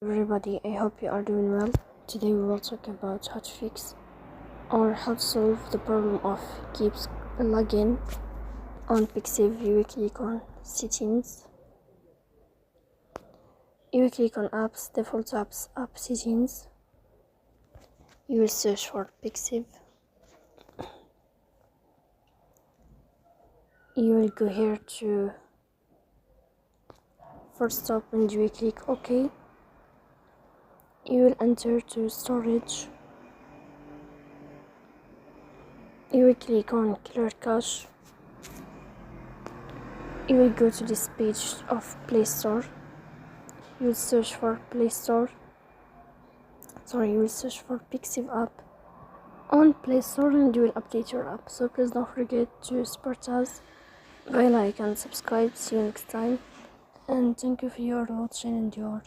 Everybody, I hope you are doing well. Today we will talk about how to fix or how to solve the problem of keeps lagging on Pixiv. You will click on settings, you will click on apps, default apps, app settings. You will search for Pixiv. You will go here to first stop and you will click OK. You will enter to storage. You will click on clear cache. You will go to this page of Play Store. You will search for Play Store. You will search for Pixiv app on Play Store and you will update your app. So please don't forget to support us by like and subscribe. See you next time, and thank you for your watching and your